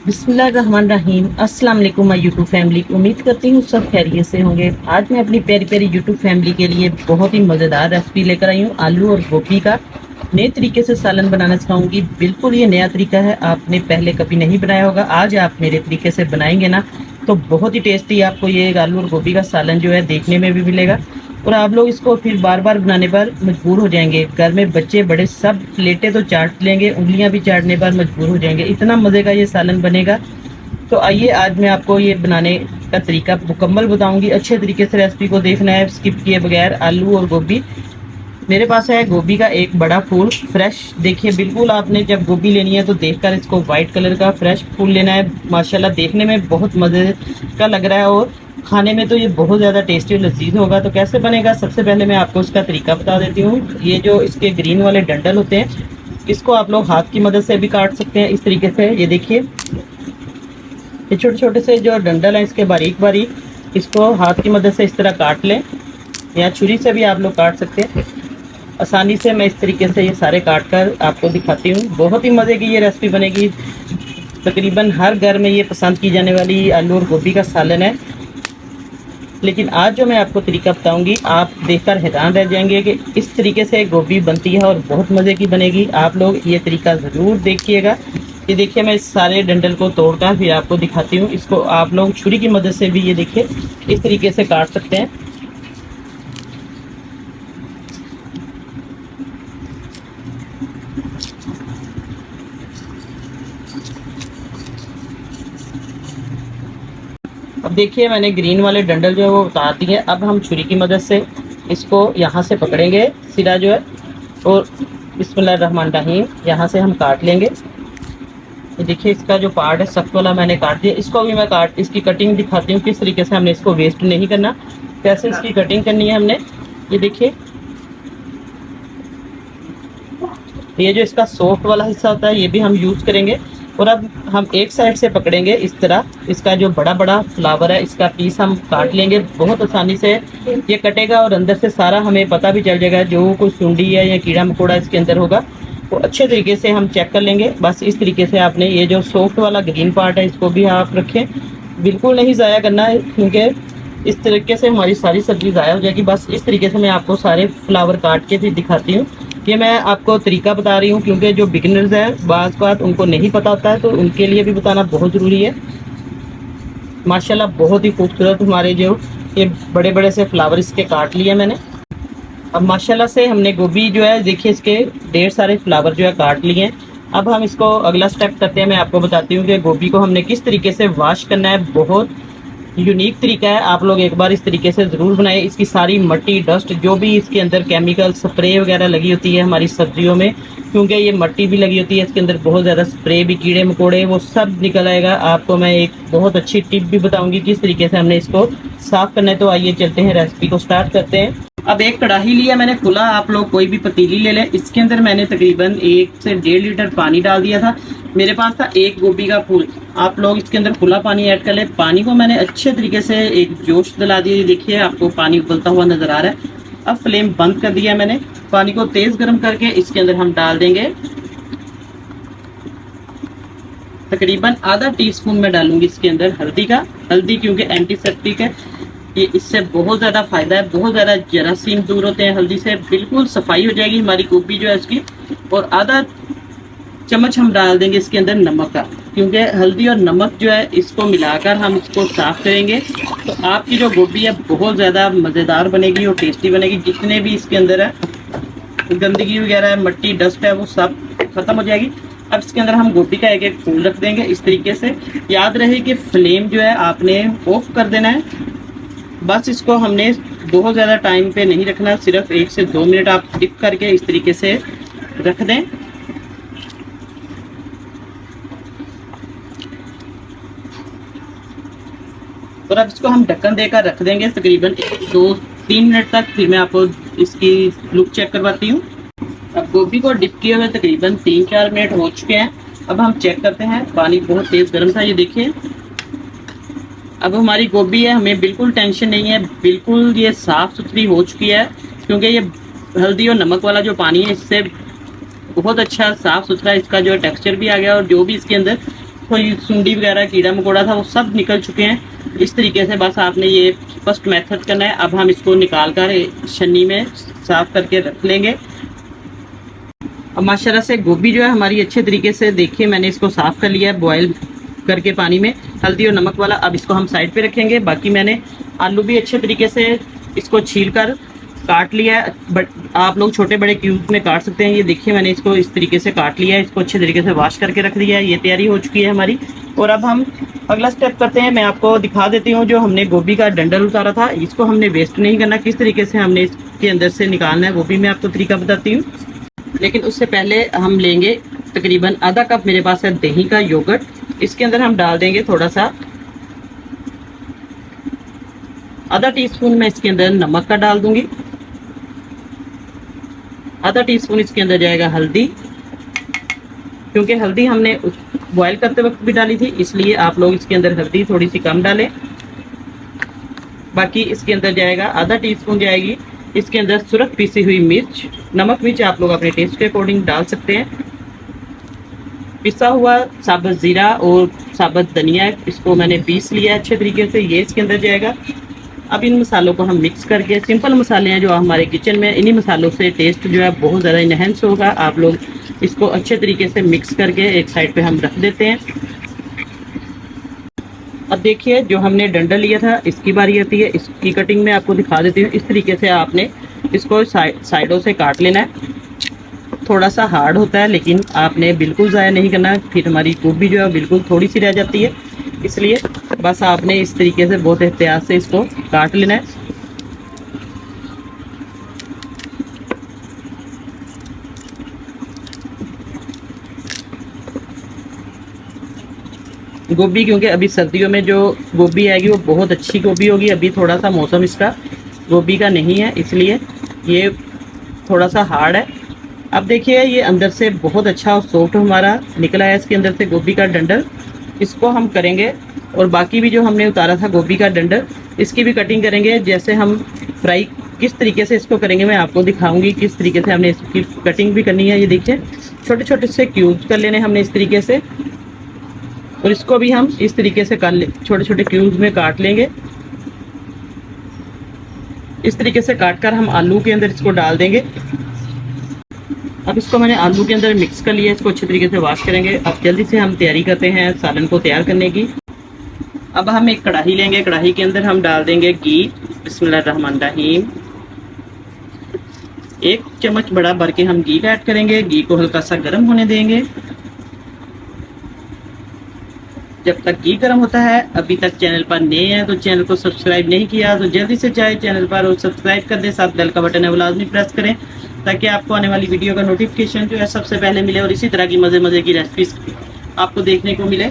बिस्मिल्लाहिर्रहमानिर्रहीम। अस्सलाम वालेकुम माय यूट्यूब फैमिली। उम्मीद करती हूँ सब खैरियत से होंगे। आज मैं अपनी प्यारी प्यारी यूट्यूब फैमिली के लिए बहुत ही मज़ेदार रेसिपी लेकर आई हूँ। आलू और गोभी का नए तरीके से सालन बनाना सिखाऊंगी। बिल्कुल ये नया तरीका है, आपने पहले कभी नहीं बनाया होगा। आज आप मेरे तरीके से बनाएंगे ना तो बहुत ही टेस्टी आपको ये आलू और गोभी का सालन जो है देखने में भी मिलेगा, और आप लोग इसको फिर बार बार बनाने पर मजबूर हो जाएंगे। घर में बच्चे बड़े सब प्लेटें तो चाट लेंगे, उंगलियां भी चाटने पर मजबूर हो जाएंगे। इतना मज़े का ये सालन बनेगा। तो आइए आज मैं आपको ये बनाने का तरीका मुकम्मल बताऊंगी। अच्छे तरीके से रेसिपी को देखना है स्किप किए बगैर। आलू और गोभी मेरे पास है, गोभी का एक बड़ा फूल फ्रेश। देखिए बिल्कुल आपने जब गोभी लेनी है तो देखकर इसको वाइट कलर का फ्रेश फूल लेना है। माशाल्लाह देखने में बहुत मज़े का लग रहा है और खाने में तो ये बहुत ज़्यादा टेस्टी और लजीज होगा। तो कैसे बनेगा, सबसे पहले मैं आपको इसका तरीका बता देती हूँ। ये जो इसके ग्रीन वाले डंडल होते हैं, इसको आप लोग हाथ की मदद से भी काट सकते हैं इस तरीके से। ये देखिए, ये छोटे छोटे से जो डंडल हैं इसके बारीक बारीक, इसको हाथ की मदद से इस तरह काट लें, या छुरी से भी आप लोग काट सकते हैं। आसानी से मैं इस तरीके से ये सारे काट कर आपको दिखाती हूँ। बहुत ही मज़े की ये रेसिपी बनेगी। तकरीबन हर घर में ये पसंद की जाने वाली आलू और गोभी का सालन है। लेकिन आज जो मैं आपको तरीका बताऊंगी, आप देखकर हैरान रह जाएंगे कि इस तरीके से गोभी बनती है और बहुत मज़े की बनेगी। आप लोग ये तरीका ज़रूर देखिएगा। ये देखिए, मैं इस सारे डंडल को तोड़कर फिर आपको दिखाती हूँ। इसको आप लोग छुरी की मदद से भी ये देखिए इस तरीके से काट सकते हैं। अब देखिए, मैंने ग्रीन वाले डंडल जो है वो उतार दिए। अब हम छुरी की मदद से इसको यहाँ से पकड़ेंगे सिरा जो है, और बिस्मिल्लाहिर्रहमानिर्रहीम यहाँ से हम काट लेंगे। ये देखिए, इसका जो पार्ट है सख्त वाला मैंने काट दिया। इसको भी मैं इसकी कटिंग दिखाती हूँ किस तरीके से हमने इसको वेस्ट नहीं करना, कैसे इसकी कटिंग करनी है हमने। ये देखिए, ये जो इसका सॉफ्ट वाला हिस्सा होता है ये भी हम यूज़ करेंगे। और अब हम एक साइड से पकड़ेंगे इस तरह। इसका जो बड़ा बड़ा फ्लावर है इसका पीस हम काट लेंगे। बहुत आसानी से ये कटेगा और अंदर से सारा हमें पता भी चल जाएगा, जो कोई सुंडी है या कीड़ा मकोड़ा इसके अंदर होगा वो अच्छे तरीके से हम चेक कर लेंगे। बस इस तरीके से आपने ये जो सॉफ्ट वाला ग्रीन पार्ट है इसको भी आप रखें, बिल्कुल नहीं ज़ाया करना है, क्योंकि इस तरीके से हमारी सारी सब्ज़ी ज़ाया हो जाएगी। बस इस तरीके से मैं आपको सारे फ्लावर काट के फिर दिखाती हूँ। ये मैं आपको तरीका बता रही हूँ क्योंकि जो बिगिनर्स हैं बाज़ बात उनको नहीं पता होता है, तो उनके लिए भी बताना बहुत ज़रूरी है। माशाल्लाह बहुत ही खूबसूरत हमारे जो ये बड़े बड़े से फ्लावर इसके काट लिए मैंने। अब माशाल्लाह से हमने गोभी जो है देखिए इसके ढेर सारे फ्लावर जो है काट लिए हैं। अब हम इसको अगला स्टेप करते हैं। मैं आपको बताती हूँ कि गोभी को हमने किस तरीके से वॉश करना है। बहुत यूनिक तरीका है, आप लोग एक बार इस तरीके से ज़रूर बनाएं। इसकी सारी मट्टी डस्ट जो भी इसके अंदर केमिकल स्प्रे वगैरह लगी होती है हमारी सब्जियों में, क्योंकि ये मट्टी भी लगी होती है इसके अंदर, बहुत ज़्यादा स्प्रे भी, कीड़े मकोड़े वो सब निकल आएगा। आपको मैं एक बहुत अच्छी टिप भी बताऊंगी किस तरीके से हमने इसको साफ़ करना है। तो आइए चलते हैं, रेसिपी को स्टार्ट करते हैं। अब एक कढ़ाई लिया मैंने खुला, आप लोग कोई भी पतीली ले लें। इसके अंदर मैंने तकरीबन 1 से 1.5 लीटर पानी डाल दिया था। मेरे पास था एक गोभी का फूल। आप लोग इसके अंदर खुला पानी ऐड कर ले। पानी को मैंने अच्छे तरीके से एक जोश दिला दिया। देखिए आपको पानी उबलता हुआ नजर आ रहा है। अब फ्लेम बंद कर दिया मैंने। पानी को तेज गर्म करके इसके अंदर हम डाल देंगे तकरीबन आधा टीस्पून में डालूंगी इसके अंदर हल्दी का। हल्दी क्योंकि एंटीसेप्टिक है, ये इससे बहुत ज़्यादा फायदा है। बहुत ज़्यादा जरासीम दूर होते हैं हल्दी से, बिल्कुल सफाई हो जाएगी हमारी गोभी जो है इसकी। और आधा चम्मच हम डाल देंगे इसके अंदर नमक का, क्योंकि हल्दी और नमक जो है इसको मिलाकर हम इसको साफ करेंगे तो आपकी जो गोभी है बहुत ज़्यादा मज़ेदार बनेगी और टेस्टी बनेगी। जितने भी इसके अंदर है गंदगी वगैरह है, मट्टी डस्ट है, वो सब खत्म हो जाएगी। अब इसके अंदर हम गोभी का एक एक फूल रख देंगे इस तरीके से। याद रहे कि फ्लेम जो है आपने ऑफ कर देना है। बस इसको हमने बहुत ज़्यादा टाइम पे नहीं रखना, सिर्फ 1 से 2 मिनट आप टिप करके इस तरीके से रख दें। और अब इसको हम ढक्कन देकर रख देंगे तकरीबन 2-3 मिनट तक। फिर मैं आपको इसकी लुक चेक करवाती हूँ। अब गोभी को डिप किए हुए तकरीबन 3-4 मिनट हो चुके हैं। अब हम चेक करते हैं। पानी बहुत तेज़ गर्म था, ये देखिए। अब हमारी गोभी है, हमें बिल्कुल टेंशन नहीं है, बिल्कुल ये साफ़ सुथरी हो चुकी है, क्योंकि ये हल्दी और नमक वाला जो पानी है इससे बहुत अच्छा साफ़ सुथरा इसका जो टेक्सचर भी आ गया। और जो भी इसके अंदर कोई सुंडी वगैरह कीड़ा मकोड़ा था वो सब निकल चुके हैं। इस तरीके से बस आपने ये फर्स्ट मेथड करना है। अब हम इसको निकाल कर छन्नी में साफ करके रख लेंगे। अब माशाल्लाह से गोभी जो है हमारी अच्छे तरीके से, देखिए मैंने इसको साफ कर लिया है बॉयल करके पानी में, हल्दी और नमक वाला। अब इसको हम साइड पे रखेंगे। बाकी मैंने आलू भी अच्छे तरीके से इसको छील कर काट लिया है, बट आप लोग छोटे बड़े क्यूब में काट सकते हैं। ये देखिए मैंने इसको इस तरीके से काट लिया है, इसको अच्छे तरीके से वॉश करके रख दिया है। ये तैयारी हो चुकी है हमारी। और अब हम अगला स्टेप करते हैं। मैं आपको दिखा देती हूँ जो हमने गोभी का डंडल उतारा था, इसको हमने वेस्ट नहीं करना, किस तरीके से हमने इसके अंदर से निकालना है वो भी मैं आपको तरीका बताती हूँ। लेकिन उससे पहले हम लेंगे तकरीबन आधा कप मेरे पास है दही का योगर्ट। इसके अंदर हम डाल देंगे थोड़ा सा आधा टीस्पून मैं इसके अंदर नमक का डाल दूंगी। आधा टीस्पून इसके अंदर जाएगा हल्दी, क्योंकि हल्दी हमने बॉयल करते वक्त भी डाली थी, इसलिए आप लोग इसके अंदर हल्दी थोड़ी सी कम डालें। बाकी इसके अंदर जाएगा आधा टीस्पून जाएगी इसके अंदर सुरख पीसी हुई मिर्च। नमक मिर्च आप लोग अपने टेस्ट के अकॉर्डिंग डाल सकते हैं। पिसा हुआ साबुत ज़ीरा और साबुत धनिया, इसको मैंने पीस लिया अच्छे तरीके से, ये इसके अंदर जाएगा। अब इन मसालों को हम मिक्स करके, सिंपल मसाले हैं जो हमारे किचन में, इन्हीं मसालों से टेस्ट जो है बहुत ज़्यादा इनहेंस होगा। आप लोग इसको अच्छे तरीके से मिक्स करके एक साइड पे हम रख देते हैं। अब देखिए जो हमने डंडा लिया था इसकी बारी आती है, इसकी कटिंग में आपको दिखा देती हूँ। इस तरीके से आपने इसको साइडों से काट लेना है। थोड़ा सा हार्ड होता है लेकिन आपने बिल्कुल ज़ाया नहीं करना, फिर हमारी गोभी जो है बिल्कुल थोड़ी सी रह जाती है। इसलिए बस आपने इस तरीके से बहुत एहतियात से इसको काट लेना है। गोभी क्योंकि अभी सर्दियों में जो गोभी आएगी वो बहुत अच्छी गोभी होगी। अभी थोड़ा सा मौसम इसका गोभी का नहीं है, इसलिए ये थोड़ा सा हार्ड है। अब देखिए ये अंदर से बहुत अच्छा और सॉफ्ट हमारा निकला है इसके अंदर से गोभी का डंडल। इसको हम करेंगे और बाकी भी जो हमने उतारा था गोभी का डंडल, इसकी भी कटिंग करेंगे। जैसे हम फ्राई किस तरीके से इसको करेंगे मैं आपको दिखाऊंगी, किस तरीके से हमने इसकी कटिंग भी करनी है। ये देखिए छोटे छोटे से क्यूब्स कर लेने हमने इस तरीके से, और इसको भी हम इस तरीके से कर ले, छोटे छोटे क्यूब्स में काट लेंगे। इस तरीके से काट कर हम आलू के अंदर इसको डाल देंगे। अब इसको मैंने आलू के अंदर मिक्स कर लिया, इसको अच्छे तरीके से वॉश करेंगे। अब जल्दी से हम तैयारी करते हैं सालन को तैयार करने की। अब हम एक कढ़ाई लेंगे, कढ़ाई के अंदर हम डाल देंगे घी। बिस्मिल्लाहिर्रहमानिर्रहीम। 1 चम्मच बड़ा भर के हम घी ऐड करेंगे। घी को हल्का सा गर्म होने देंगे। जब तक घी गर्म होता है, अभी तक चैनल पर नए हैं तो चैनल को सब्सक्राइब नहीं किया तो जल्दी से जाए चैनल पर और सब्सक्राइब कर दें। साथ बेल का बटन है वो लाजमी प्रेस करें ताकि आपको आने वाली वीडियो का नोटिफिकेशन जो है सबसे पहले मिले और इसी तरह की मज़े की रेसिपीज आपको देखने को मिले।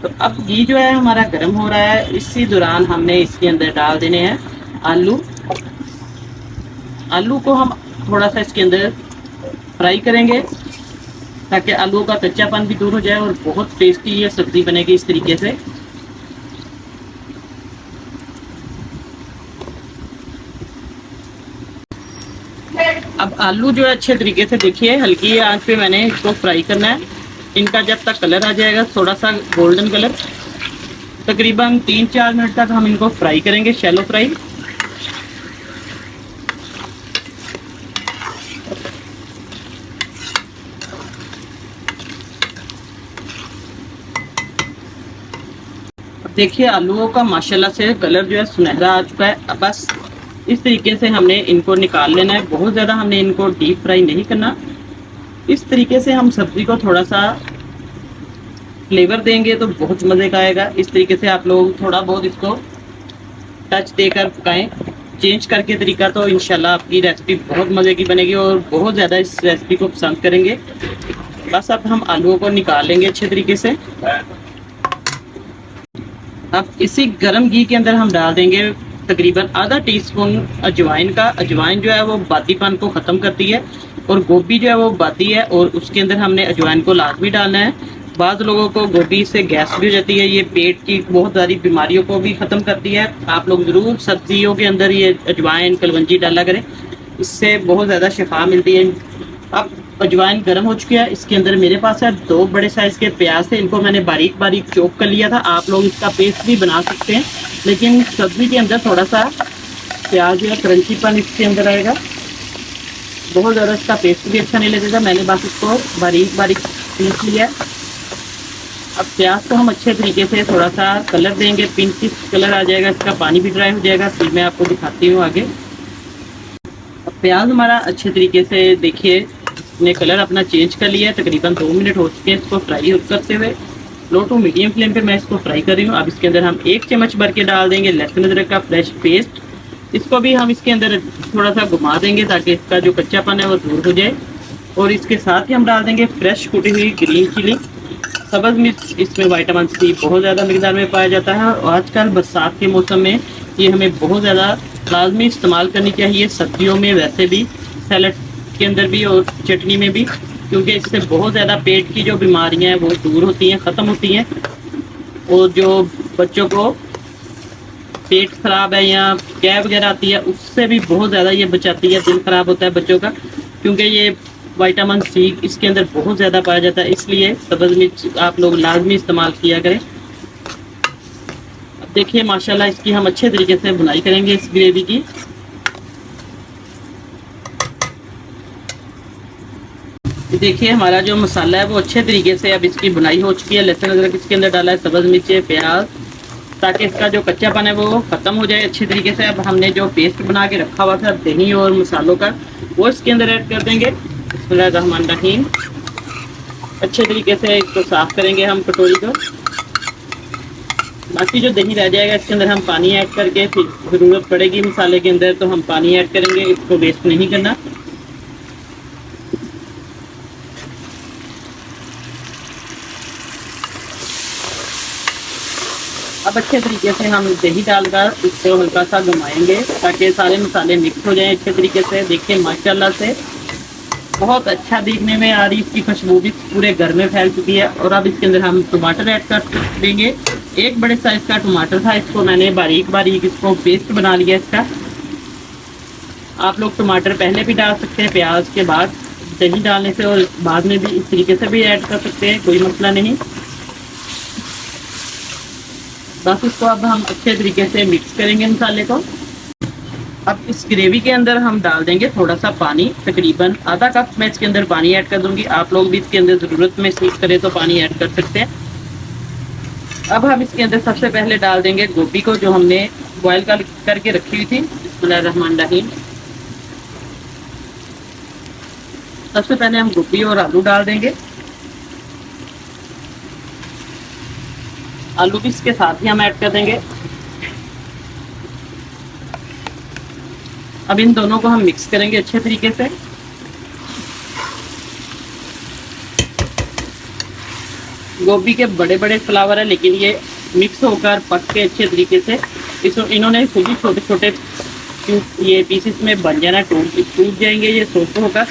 तो अब घी जो है हमारा गर्म हो रहा है, इसी दौरान हमने इसके अंदर डाल देने हैं आलू। आलू को हम थोड़ा सा इसके अंदर फ्राई करेंगे ताकि आलू का कच्चापन भी दूर हो जाए और बहुत टेस्टी ये सब्ज़ी बनेगी इस तरीके से। अब आलू जो है अच्छे तरीके से देखिए हल्की आंच पे मैंने इसको फ्राई करना है। इनका जब तक कलर आ जाएगा थोड़ा सा गोल्डन कलर, तकरीबन 3-4 मिनट तक हम इनको फ्राई करेंगे, शैलो फ्राई। देखिए आलूओं का माशाल्लाह से कलर जो है सुनहरा आ चुका है। अब बस इस तरीके से हमने इनको निकाल लेना है। बहुत ज़्यादा हमने इनको डीप फ्राई नहीं करना। इस तरीके से हम सब्ज़ी को थोड़ा सा फ्लेवर देंगे तो बहुत मज़े का आएगा। इस तरीके से आप लोग थोड़ा बहुत इसको टच देकर पकाएं, चेंज करके तरीका, तो इंशाल्लाह आपकी रेसिपी बहुत मज़े की बनेगी और बहुत ज़्यादा इस रेसिपी को पसंद करेंगे। बस अब हम आलूओं को निकाल लेंगे अच्छे तरीके से। अब इसी गरम घी के अंदर हम डाल देंगे तकरीबन आधा टीस्पून अजवाइन का। अजवाइन जो है वो बातीपन को ख़त्म करती है और गोभी जो है वो बाती है और उसके अंदर हमने अजवाइन को लाजमी डालना है। बाज़ लोगों को गोभी से गैस भी हो जाती है, ये पेट की बहुत सारी बीमारियों को भी ख़त्म करती है। आप लोग ज़रूर सब्जियों के अंदर ये अजवाइन कलवंजी डाला करें, इससे बहुत ज़्यादा शिफा मिलती है। अब अजवाइन गर्म हो चुकी है। इसके अंदर मेरे पास है 2 बड़े साइज के प्याज थे, इनको मैंने बारीक बारीक चॉप कर लिया था। आप लोग इसका पेस्ट भी बना सकते हैं, लेकिन सब्जी के अंदर थोड़ा सा प्याज या क्रंचीपन इसके अंदर आएगा, बहुत ज़्यादा इसका पेस्ट भी अच्छा नहीं लगेगा। मैंने बस इसको बारीक बारीक पीस लिया है। अब प्याज को हम अच्छे तरीके से थोड़ा सा कलर देंगे, पिंक कलर आ जाएगा, इसका पानी भी ड्राई हो जाएगा। फिर मैं आपको दिखाती हूँ आगे। अब प्याज हमारा अच्छे तरीके से देखिए इसने कलर अपना चेंज कर लिया है। तकरीबन 2 मिनट हो चुके हैं इसको फ्राई करते हुए। लो टू मीडियम फ्लेम पे मैं इसको फ्राई कर रही हूँ। अब इसके अंदर हम 1 चम्मच भर के डाल देंगे लहसुन अदरक का फ्रेश पेस्ट। इसको भी हम इसके अंदर थोड़ा सा घुमा देंगे ताकि इसका जो कच्चापन है वो दूर हो जाए। और इसके साथ ही हम डाल देंगे फ्रेश कुटी हुई ग्रीन चिली। सब्ज़ मिर्च, इसमें विटामिन सी बहुत ज़्यादा मकदार में पाया जाता है और आजकल बरसात के मौसम में ये हमें बहुत ज़्यादा लाजमी इस्तेमाल करनी चाहिए, सब्जियों में वैसे भी, सैलड के अंदर भी और चटनी में भी, क्योंकि इससे बहुत ज़्यादा पेट की जो बीमारियां हैं वो दूर होती हैं, ख़त्म होती हैं। और जो बच्चों को पेट ख़राब है या गैस वगैरह आती है उससे भी बहुत ज़्यादा ये बचाती है। दिल ख़राब होता है बच्चों का, क्योंकि ये विटामिन सी इसके अंदर बहुत ज़्यादा पाया जाता है। इसलिए सब्ज़ मिर्च आप लोग लाजमी इस्तेमाल किया करें। अब देखिए माशाल्लाह इसकी हम अच्छे तरीके से बुनाई करेंगे इस ग्रेवी की। देखिए हमारा जो मसाला है वो अच्छे तरीके से अब इसकी बुनाई हो चुकी है। लहसुन अदरक इसके अंदर डाला है, सब्ज़ मिर्च, प्याज, ताकि इसका जो कच्चापन है वो ख़त्म हो जाए अच्छे तरीके से। अब हमने जो पेस्ट बना के रखा हुआ था दही और मसालों का, वो इसके अंदर ऐड कर देंगे। बिस्मिल्लाहिर्रहमानिर्रहीम। अच्छे तरीके से इसको साफ़ करेंगे हम कटोरी को। बाकी जो दही रह जाएगा इसके अंदर हम पानी ऐड करके, फिर ज़रूरत पड़ेगी मसाले के अंदर तो हम पानी ऐड करेंगे, इसको वेस्ट नहीं करना। अब अच्छे तरीके से हम दही डालकर इसको हल्का सा घुमाएंगे ताकि सारे मसाले मिक्स हो जाएं अच्छे तरीके से। देखिए माशाल्लाह से बहुत अच्छा दिखने में आ रही, इसकी खुशबू भी पूरे घर में फैल चुकी है। और अब इसके अंदर हम टमाटर ऐड कर देंगे। 1 बड़े साइज का टमाटर था, इसको मैंने बारीक बारीक इसको पेस्ट बना लिया इसका। आप लोग टमाटर पहले भी डाल सकते हैं प्याज के बाद दही डालने से, और बाद में भी इस तरीके से भी ऐड कर सकते हैं, कोई मसला नहीं। बस इसको अब हम अच्छे तरीके से मिक्स करेंगे मसाले को। अब इस ग्रेवी के अंदर हम डाल देंगे थोड़ा सा पानी, तकरीबन आधा कप मैं इसके अंदर पानी ऐड कर दूंगी। आप लोग भी इसके अंदर ज़रूरत महसूस करें तो पानी ऐड कर सकते हैं। अब हम इसके अंदर सबसे पहले डाल देंगे गोभी को, जो हमने बॉयल करके रखी हुई थी। बिस्मिल्लाहिर्रहमानिर्रहीम। सबसे पहले हम गोभी और आलू डाल देंगे। आलू भी इसके साथ ही हम ऐड कर देंगे। अब इन दोनों को हम मिक्स करेंगे अच्छे तरीके से। गोभी के बड़े बड़े फ्लावर है, लेकिन ये मिक्स होकर पक के अच्छे तरीके से इन्होंने खुद ही छोटे छोटे ये पीसेस में बन जाना, टूट जाएंगे ये सॉफ्ट होकर।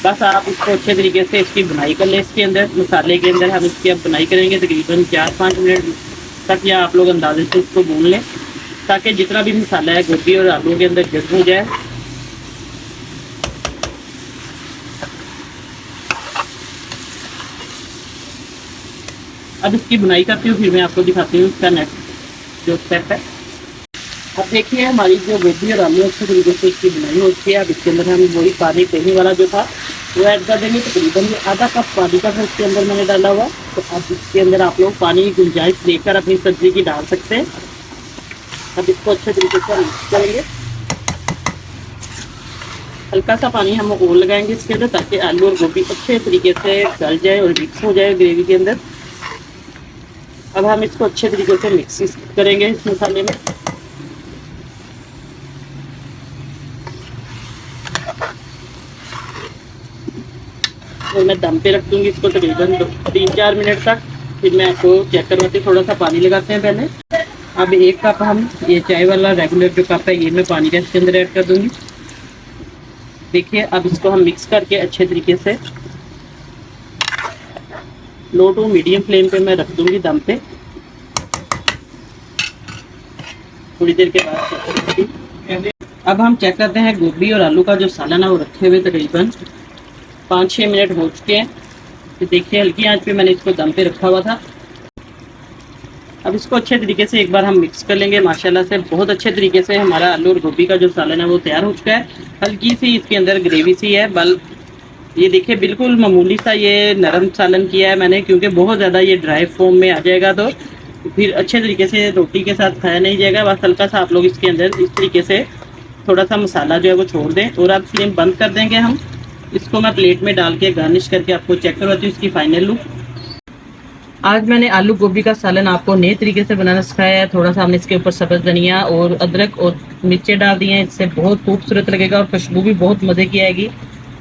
बस आप इसको अच्छे तरीके से इसकी बुनाई कर लें। इसके अंदर मसाले के अंदर हम इसकी अब बुनाई करेंगे तकरीबन 4-5 मिनट तक, या आप लोग अंदाजे से इसको भून लें ताकि जितना भी मसाला है गोभी और आलू के अंदर जज्ब हो जाए। अब इसकी बुनाई करती हूँ, फिर मैं आपको दिखाती हूँ इसका नेक्स्ट जो स्टेप है। अब देखिए हमारी जो गोभी और आलू अच्छे तरीके से इसकी बुनाई हो चुकी है। अब इसके अंदर हम वही पानी दही वाला जो था वो ऐड कर देंगे। तकरीबन आधा कप पानी का इसके अंदर मैंने डाला हुआ। तो अब इसके अंदर आप लोग पानी की गुंजाइश देकर अपनी सब्जी की डाल सकते हैं। अब इसको अच्छे तरीके से मिक्स करेंगे। हल्का सा पानी हम और लगाएंगे इसके अंदर ताकि आलू और गोभी अच्छे तरीके से गल जाए और मिक्स हो जाए ग्रेवी के अंदर। अब हम इसको अच्छे तरीके से मिक्स करेंगे इस मसाले में। और मैं दम पे रख दूंगी इसको तकरीबन 3-4 मिनट तक। फिर मैं आपको चेक करवाती हूँ, थोड़ा सा पानी लगाते हैं पहले। अब 1 कप हम ये चाय वाला रेगुलर जो कप है ये मैं पानी का इसके अंदर ऐड कर दूंगी। देखिए अब इसको हम मिक्स करके अच्छे तरीके से लो टू मीडियम फ्लेम पे मैं रख दूंगी दम पे। थोड़ी देर के बाद अब हम चेक करते हैं गोभी और आलू का जो सालन है वो रखे हुए तकरीबन 5-6 मिनट हो चुके हैं। तो देखिए हल्की आंच पे मैंने इसको दम पे रखा हुआ था। अब इसको अच्छे तरीके से एक बार हम मिक्स कर लेंगे। माशाल्लाह से बहुत अच्छे तरीके से हमारा आलू और गोभी का जो सालन है वो तैयार हो चुका है। हल्की सी इसके अंदर ग्रेवी सी है, बल ये देखिए बिल्कुल मामूली सा ये नरम सालन किया है मैंने, क्योंकि बहुत ज़्यादा ये ड्राई फॉर्म में आ जाएगा तो फिर अच्छे तरीके से रोटी के साथ खाया नहीं जाएगा। बस हल्का सा आप लोग इसके अंदर इस तरीके से थोड़ा सा मसाला जो है वो छोड़ दें और अब फ्लेम बंद कर देंगे हम। इसको मैं प्लेट में डाल के गार्निश करके आपको चेक करवाती हूँ इसकी फाइनल लुक। आज मैंने आलू गोभी का सालन आपको नए तरीके से बनाना सिखाया है। थोड़ा सा हमने इसके ऊपर सब्ज़ धनिया और अदरक और मिर्चें डाल दी हैं, इससे बहुत खूबसूरत लगेगा और खुशबू भी बहुत मज़े की आएगी।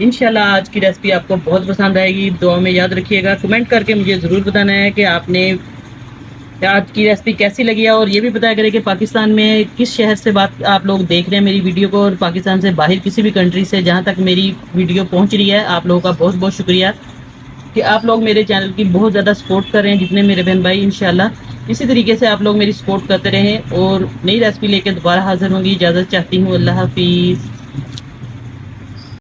इंशाल्लाह आज की रेसिपी आपको बहुत पसंद आएगी। दुआ में याद रखिएगा, कमेंट करके मुझे ज़रूर बताना है कि आपने आज की रेसिपी कैसी लगी है, और ये भी बताया करें कि पाकिस्तान में किस शहर से बात आप लोग देख रहे हैं मेरी वीडियो को, और पाकिस्तान से बाहर किसी भी कंट्री से जहाँ तक मेरी वीडियो पहुँच रही है। आप लोगों का बहुत बहुत शुक्रिया कि आप लोग मेरे चैनल की बहुत ज़्यादा सपोर्ट कर रहे हैं, जितने मेरे बहन भाई। इंशाल्लाह इसी तरीके से आप लोग मेरी सपोर्ट करते रहें और नई रेसिपी लेकर दोबारा हाजिर होंगी। इजाज़त चाहती हूँ। अल्लाह हाफिज़।